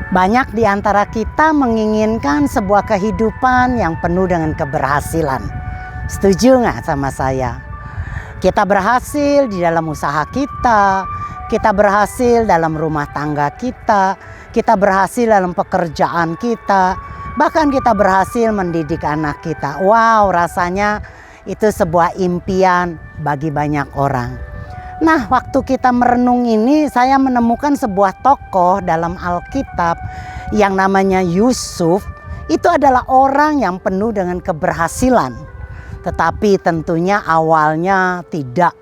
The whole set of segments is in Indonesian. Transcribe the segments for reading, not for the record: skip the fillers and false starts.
Banyak di antara kita menginginkan sebuah kehidupan yang penuh dengan keberhasilan. Setuju nggak sama saya? Kita berhasil di dalam usaha kita berhasil dalam rumah tangga kita berhasil dalam pekerjaan kita, bahkan kita berhasil mendidik anak kita. Wow, rasanya itu sebuah impian bagi banyak orang. Nah, waktu kita merenung ini, saya menemukan sebuah tokoh dalam Alkitab yang namanya Yusuf. Itu adalah orang yang penuh dengan keberhasilan. Tetapi tentunya awalnya tidak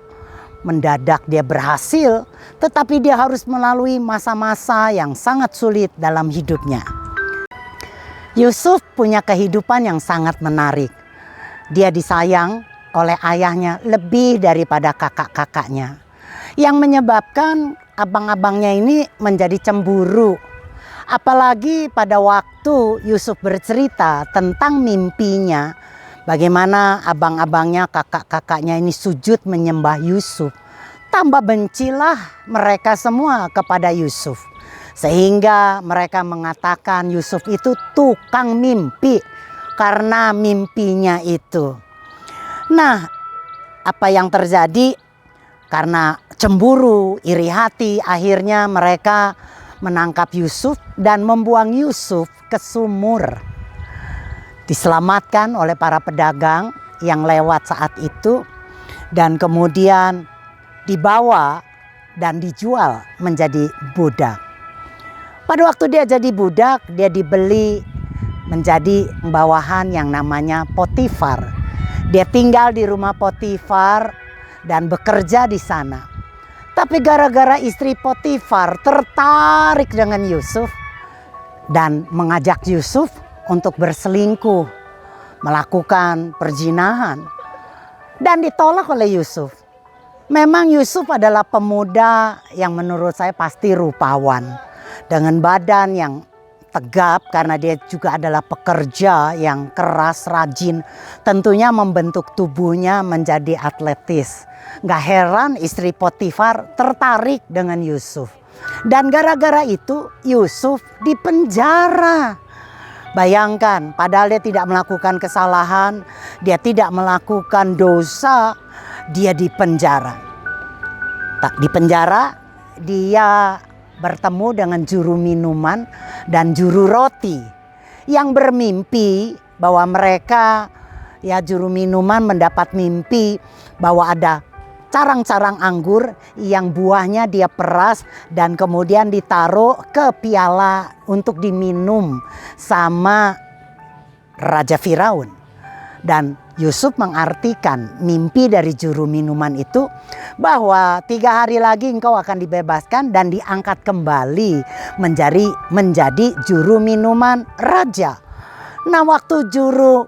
mendadak dia berhasil, tetapi dia harus melalui masa-masa yang sangat sulit dalam hidupnya. Yusuf punya kehidupan yang sangat menarik. Dia disayang oleh ayahnya lebih daripada kakak-kakaknya, yang menyebabkan abang-abangnya ini menjadi cemburu. Apalagi pada waktu Yusuf bercerita tentang mimpinya, bagaimana abang-abangnya, kakak-kakaknya ini sujud menyembah Yusuf. Tambah bencilah mereka semua kepada Yusuf, sehingga mereka mengatakan Yusuf itu tukang mimpi karena mimpinya itu. Nah, apa yang terjadi? Karena cemburu, iri hati, akhirnya mereka menangkap Yusuf dan membuang Yusuf ke sumur. Diselamatkan oleh para pedagang yang lewat saat itu, dan kemudian dibawa dan dijual menjadi budak. Pada waktu dia jadi budak, dia dibeli menjadi bawahan yang namanya Potifar. Dia tinggal di rumah Potifar dan bekerja di sana. Tapi gara-gara istri Potifar tertarik dengan Yusuf dan mengajak Yusuf untuk berselingkuh, melakukan perzinahan, dan ditolak oleh Yusuf. Memang Yusuf adalah pemuda yang menurut saya pasti rupawan, dengan badan yang tegap karena dia juga adalah pekerja yang keras, rajin. Tentunya membentuk tubuhnya menjadi atletis. Gak heran istri Potifar tertarik dengan Yusuf. Dan gara-gara itu Yusuf dipenjara. Bayangkan, padahal dia tidak melakukan kesalahan, dia tidak melakukan dosa, dia dipenjara. Tak dipenjara, dia bertemu dengan juru minuman dan juru roti yang bermimpi bahwa mereka, ya juru minuman mendapat mimpi bahwa ada carang-carang anggur yang buahnya dia peras dan kemudian ditaruh ke piala untuk diminum sama Raja Firaun. Dan Yusuf mengartikan mimpi dari juru minuman itu bahwa 3 hari lagi engkau akan dibebaskan dan diangkat kembali menjadi juru minuman raja. Nah, waktu juru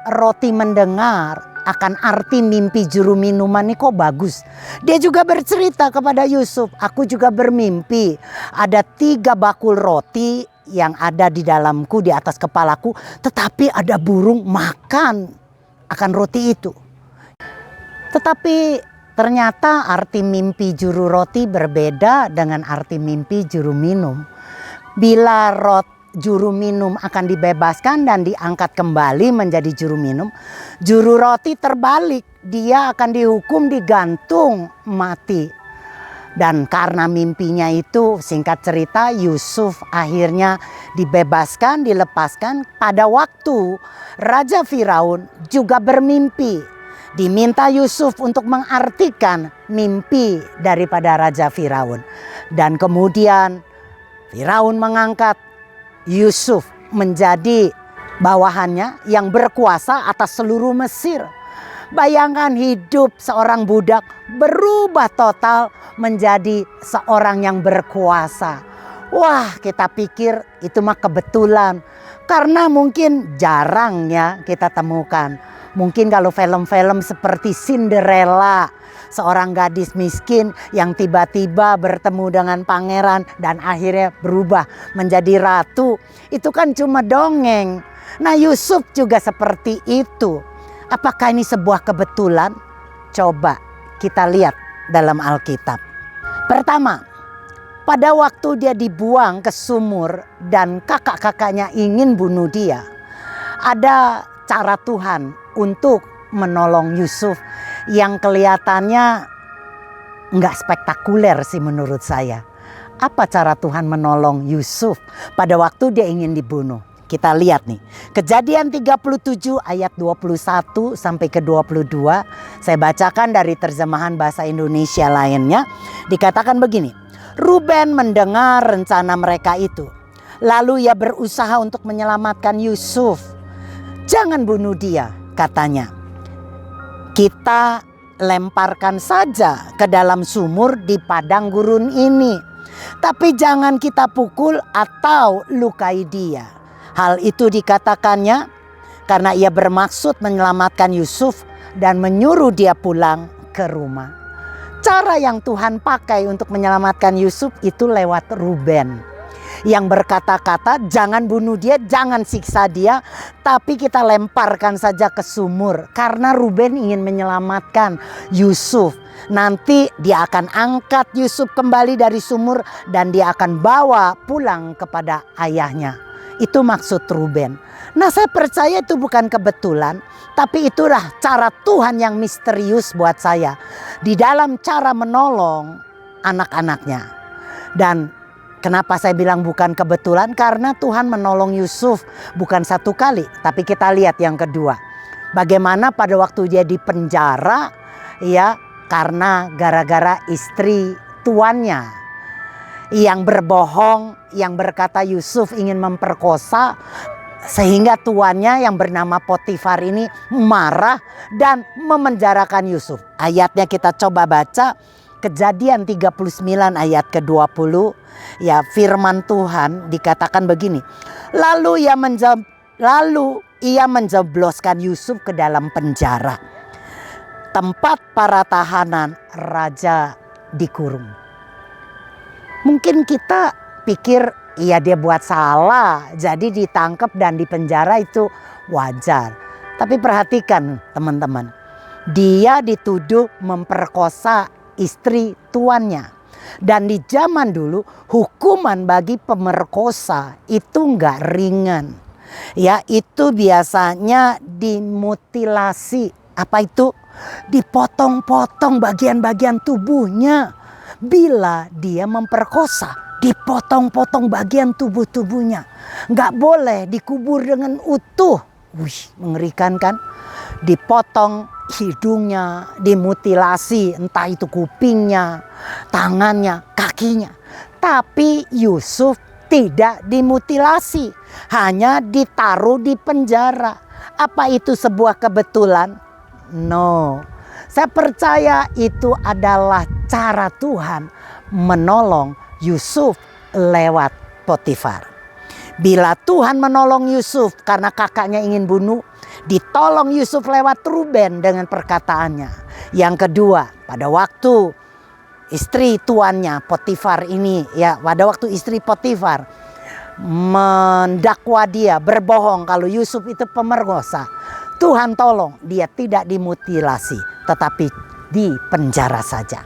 roti mendengar akan arti mimpi juru minuman ini kok bagus. Dia juga bercerita kepada Yusuf, aku juga bermimpi ada 3 bakul roti yang ada di dalamku, di atas kepalaku, tetapi ada burung makan akan roti itu. Tetapi ternyata arti mimpi juru roti berbeda dengan arti mimpi juru minum. Bila juru minum akan dibebaskan dan diangkat kembali menjadi juru minum, juru roti terbalik, dia akan dihukum digantung mati. Dan karena mimpinya itu, singkat cerita, Yusuf akhirnya dibebaskan, dilepaskan pada waktu Raja Firaun juga bermimpi. Diminta Yusuf untuk mengartikan mimpi daripada Raja Firaun. Dan kemudian Firaun mengangkat Yusuf menjadi bawahannya yang berkuasa atas seluruh Mesir. Bayangkan hidup seorang budak berubah total menjadi seorang yang berkuasa. Wah, kita pikir itu mah kebetulan. Karena mungkin jarang ya kita temukan. Mungkin kalau film-film seperti Cinderella, seorang gadis miskin yang tiba-tiba bertemu dengan pangeran dan akhirnya berubah menjadi ratu. Itu kan cuma dongeng. Nah, Yusuf juga seperti itu. Apakah ini sebuah kebetulan? Coba kita lihat dalam Alkitab. Pertama, Pada waktu dia dibuang ke sumur dan kakak-kakaknya ingin bunuh dia, ada cara Tuhan untuk menolong Yusuf yang kelihatannya nggak spektakuler sih menurut saya. Apa cara Tuhan menolong Yusuf pada waktu dia ingin dibunuh? Kita lihat nih, Kejadian 37 ayat 21 sampai ke 22. Saya bacakan dari terjemahan bahasa Indonesia lainnya. Dikatakan begini, Ruben mendengar rencana mereka itu. Lalu ia berusaha untuk menyelamatkan Yusuf. Jangan bunuh dia, katanya. Kita lemparkan saja ke dalam sumur di padang gurun ini. Tapi jangan kita pukul atau lukai dia. Hal itu dikatakannya karena ia bermaksud menyelamatkan Yusuf dan menyuruh dia pulang ke rumah. Cara yang Tuhan pakai untuk menyelamatkan Yusuf itu lewat Ruben. Yang berkata-kata jangan bunuh dia, jangan siksa dia, tapi kita lemparkan saja ke sumur. Karena Ruben ingin menyelamatkan Yusuf. Nanti dia akan angkat Yusuf kembali dari sumur dan dia akan bawa pulang kepada ayahnya. Itu maksud Ruben. Nah, saya percaya itu bukan kebetulan, tapi itulah cara Tuhan yang misterius buat saya di dalam cara menolong anak-anaknya. Dan kenapa saya bilang bukan kebetulan? Karena Tuhan menolong Yusuf bukan satu kali, tapi kita lihat yang kedua. Bagaimana pada waktu dia di penjara, ya, karena gara-gara istri tuannya yang berbohong, yang berkata Yusuf ingin memperkosa, sehingga tuannya yang bernama Potifar ini marah dan memenjarakan Yusuf. Ayatnya kita coba baca, Kejadian 39 ayat ke-20. Ya, firman Tuhan dikatakan begini. Lalu ia menjebloskan Yusuf ke dalam penjara, tempat para tahanan raja dikurung. Mungkin kita pikir iya dia buat salah, jadi ditangkap dan dipenjara itu wajar. Tapi perhatikan teman-teman, dia dituduh memperkosa istri tuannya. Dan di zaman dulu hukuman bagi pemerkosa itu nggak ringan. Ya, itu biasanya dimutilasi. Apa itu? Dipotong-potong bagian-bagian tubuhnya. Bila dia memperkosa, dipotong-potong bagian tubuhnya. Nggak boleh dikubur dengan utuh. Wih, mengerikan kan? Dipotong hidungnya, dimutilasi, entah itu kupingnya, tangannya, kakinya. Tapi Yusuf tidak dimutilasi, hanya ditaruh di penjara. Apa itu sebuah kebetulan? No, saya percaya itu adalah cara Tuhan menolong Yusuf lewat Potifar. Bila Tuhan menolong Yusuf karena kakaknya ingin bunuh, ditolong Yusuf lewat Ruben dengan perkataannya. Yang kedua, pada waktu istri tuannya Potifar ini, ya, pada waktu istri Potifar mendakwa dia berbohong kalau Yusuf itu pemerkosa, Tuhan tolong dia tidak dimutilasi, tetapi di penjara saja.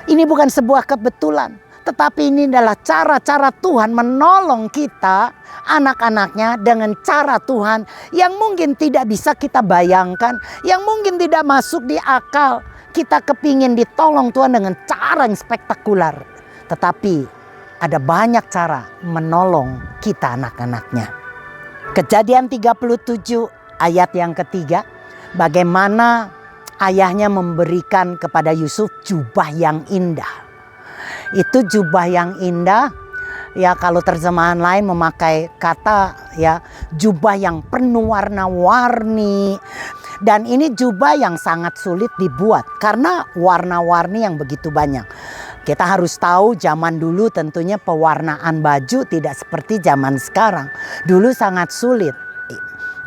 Ini bukan sebuah kebetulan, tetapi ini adalah cara-cara Tuhan menolong kita, anak-anaknya, dengan cara Tuhan yang mungkin tidak bisa kita bayangkan, yang mungkin tidak masuk di akal. Kita kepingin ditolong Tuhan dengan cara yang spektakuler, tetapi ada banyak cara menolong kita anak-anaknya. Kejadian 37 ayat yang ketiga, bagaimana ayahnya memberikan kepada Yusuf jubah yang indah. Itu jubah yang indah, ya, kalau terjemahan lain memakai kata, ya, jubah yang penuh warna-warni. Dan ini jubah yang sangat sulit dibuat karena warna-warni yang begitu banyak. Kita harus tahu zaman dulu tentunya pewarnaan baju tidak seperti zaman sekarang. Dulu sangat sulit.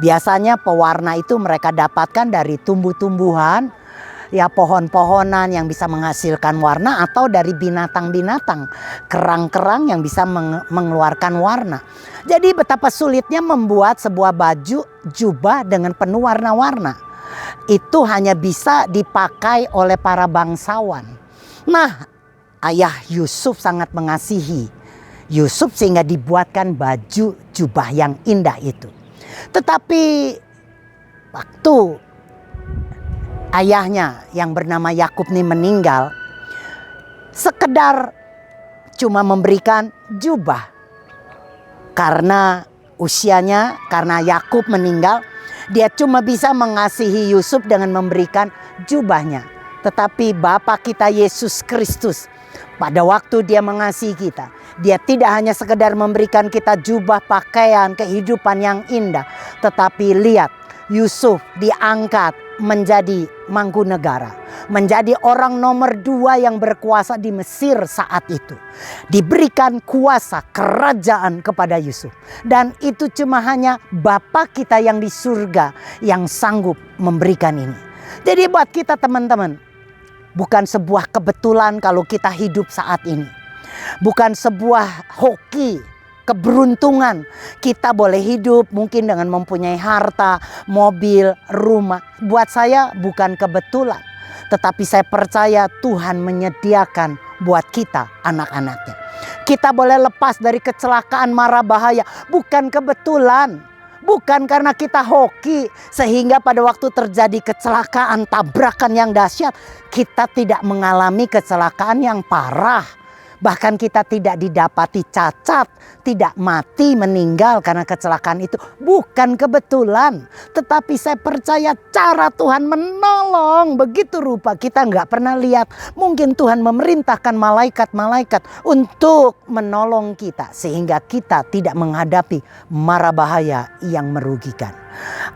Biasanya pewarna itu mereka dapatkan dari tumbuh-tumbuhan, ya, pohon-pohonan yang bisa menghasilkan warna, atau dari binatang-binatang, kerang-kerang yang bisa mengeluarkan warna. Jadi betapa sulitnya membuat sebuah baju jubah dengan penuh warna-warna. Itu hanya bisa dipakai oleh para bangsawan. Nah, ayah Yusuf sangat mengasihi Yusuf sehingga dibuatkan baju jubah yang indah itu. Tetapi waktu ayahnya yang bernama Yakub ini meninggal, sekedar cuma memberikan jubah. Karena usianya, karena Yakub meninggal, dia cuma bisa mengasihi Yusuf dengan memberikan jubahnya. Tetapi Bapa kita Yesus Kristus, pada waktu dia mengasihi kita, dia tidak hanya sekedar memberikan kita jubah, pakaian, kehidupan yang indah. Tetapi lihat, Yusuf diangkat menjadi mangkunegara, menjadi orang nomor 2 yang berkuasa di Mesir saat itu. Diberikan kuasa kerajaan kepada Yusuf. Dan itu cuma hanya Bapa kita yang di surga yang sanggup memberikan ini. Jadi buat kita teman-teman, bukan sebuah kebetulan kalau kita hidup saat ini. Bukan sebuah hoki, keberuntungan kita boleh hidup mungkin dengan mempunyai harta, mobil, rumah. Buat saya bukan kebetulan. Tetapi saya percaya Tuhan menyediakan buat kita anak-anaknya. Kita boleh lepas dari kecelakaan mara bahaya. Bukan kebetulan. Bukan karena kita hoki sehingga pada waktu terjadi kecelakaan, tabrakan yang dahsyat, kita tidak mengalami kecelakaan yang parah. Bahkan kita tidak didapati cacat, tidak mati, meninggal karena kecelakaan itu. Bukan kebetulan. Tetapi saya percaya cara Tuhan menolong begitu rupa kita nggak pernah lihat. Mungkin Tuhan memerintahkan malaikat-malaikat untuk menolong kita. Sehingga kita tidak menghadapi mara bahaya yang merugikan.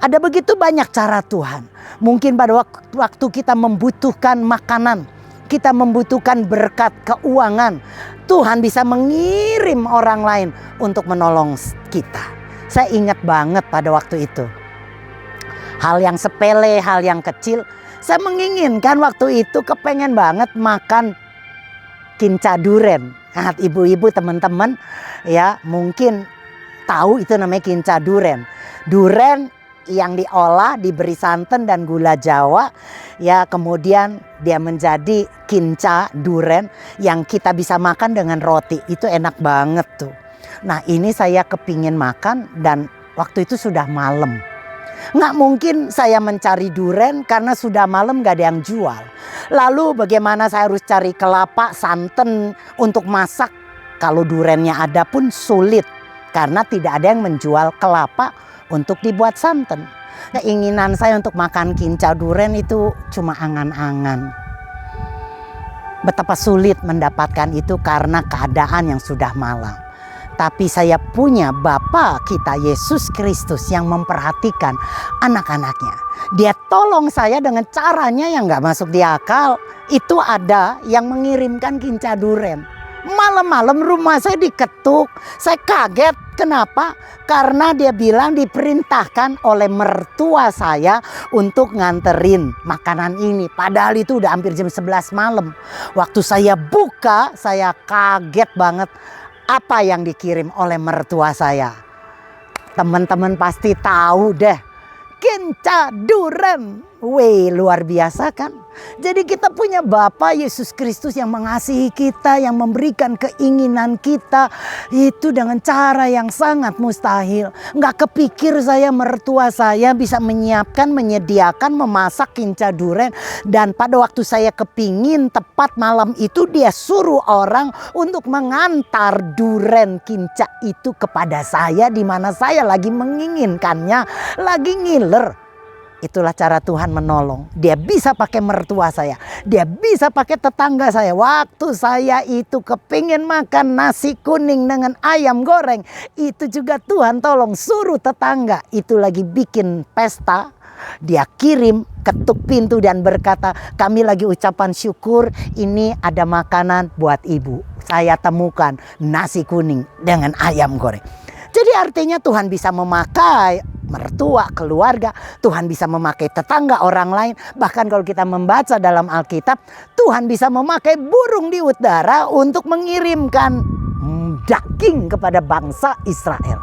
Ada begitu banyak cara Tuhan. Mungkin pada waktu kita membutuhkan makanan, kita membutuhkan berkat keuangan, Tuhan bisa mengirim orang lain untuk menolong kita. Saya ingat banget pada waktu itu. Hal yang sepele, hal yang kecil. Saya menginginkan waktu itu kepengen banget makan kinca duren. Nah, ibu-ibu teman-teman ya mungkin tahu itu namanya kinca duren. Duren yang diolah, diberi santan dan gula Jawa, ya kemudian dia menjadi kinca duren yang kita bisa makan dengan roti. Itu enak banget tuh. Nah ini saya kepingin makan dan waktu itu sudah malam. Nggak mungkin saya mencari duren karena sudah malam gak ada yang jual. Lalu bagaimana saya harus cari kelapa, santan untuk masak. Kalau durennya ada pun sulit karena tidak ada yang menjual kelapa untuk dibuat santan. Keinginan saya untuk makan kinca duren itu cuma angan-angan. Betapa sulit mendapatkan itu karena keadaan yang sudah malam. Tapi saya punya Bapa kita Yesus Kristus yang memperhatikan anak-anaknya. Dia tolong saya dengan caranya yang gak masuk di akal. Itu ada yang mengirimkan kinca duren. Malam-malam rumah saya diketuk. Saya kaget. Kenapa? Karena dia bilang diperintahkan oleh mertua saya untuk nganterin makanan ini. Padahal itu udah hampir jam 11 malam. Waktu saya buka, saya kaget banget. Apa yang dikirim oleh mertua saya? Teman-teman pasti tahu deh. Kinca duren. Wih, luar biasa kan? Jadi kita punya Bapa Yesus Kristus yang mengasihi kita, yang memberikan keinginan kita itu dengan cara yang sangat mustahil. Nggak kepikir saya mertua saya bisa menyiapkan, menyediakan, memasak kinca duren. Dan pada waktu saya kepingin tepat malam itu dia suruh orang untuk mengantar duren kinca itu kepada saya. Di mana saya lagi menginginkannya, lagi ngiler. Itulah cara Tuhan menolong. Dia bisa pakai mertua saya. Dia bisa pakai tetangga saya. Waktu saya itu kepingin makan nasi kuning dengan ayam goreng. Itu juga Tuhan tolong suruh tetangga. Itu lagi bikin pesta. Dia kirim ketuk pintu dan berkata, kami lagi ucapan syukur. Ini ada makanan buat ibu. Saya temukan nasi kuning dengan ayam goreng. Jadi artinya Tuhan bisa memakai mertua, keluarga. Tuhan bisa memakai tetangga, orang lain. Bahkan kalau kita membaca dalam Alkitab, Tuhan bisa memakai burung di udara untuk mengirimkan daging kepada bangsa Israel.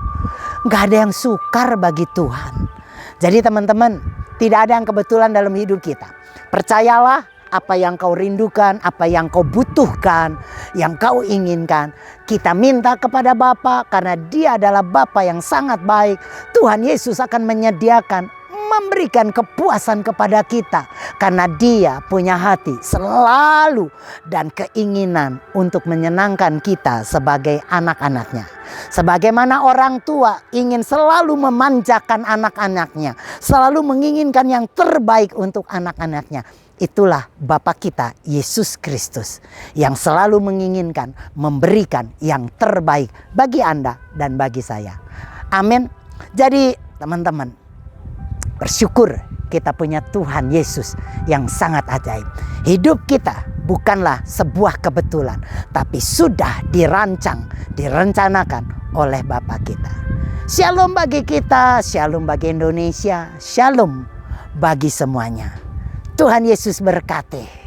Gak ada yang sukar bagi Tuhan. Jadi teman-teman, tidak ada yang kebetulan dalam hidup kita. Percayalah, apa yang kau rindukan, apa yang kau butuhkan, yang kau inginkan. Kita minta kepada Bapa karena Dia adalah Bapa yang sangat baik. Tuhan Yesus akan menyediakan, memberikan kepuasan kepada kita karena Dia punya hati selalu dan keinginan untuk menyenangkan kita sebagai anak-anaknya. Sebagaimana orang tua ingin selalu memanjakan anak-anaknya, selalu menginginkan yang terbaik untuk anak-anaknya. Itulah Bapa kita Yesus Kristus yang selalu menginginkan memberikan yang terbaik bagi Anda dan bagi saya. Amin. Jadi teman-teman, bersyukur kita punya Tuhan Yesus yang sangat ajaib. Hidup kita bukanlah sebuah kebetulan, tapi sudah dirancang, direncanakan oleh Bapa kita. Shalom bagi kita, shalom bagi Indonesia, shalom bagi semuanya. Tuhan Yesus berkati.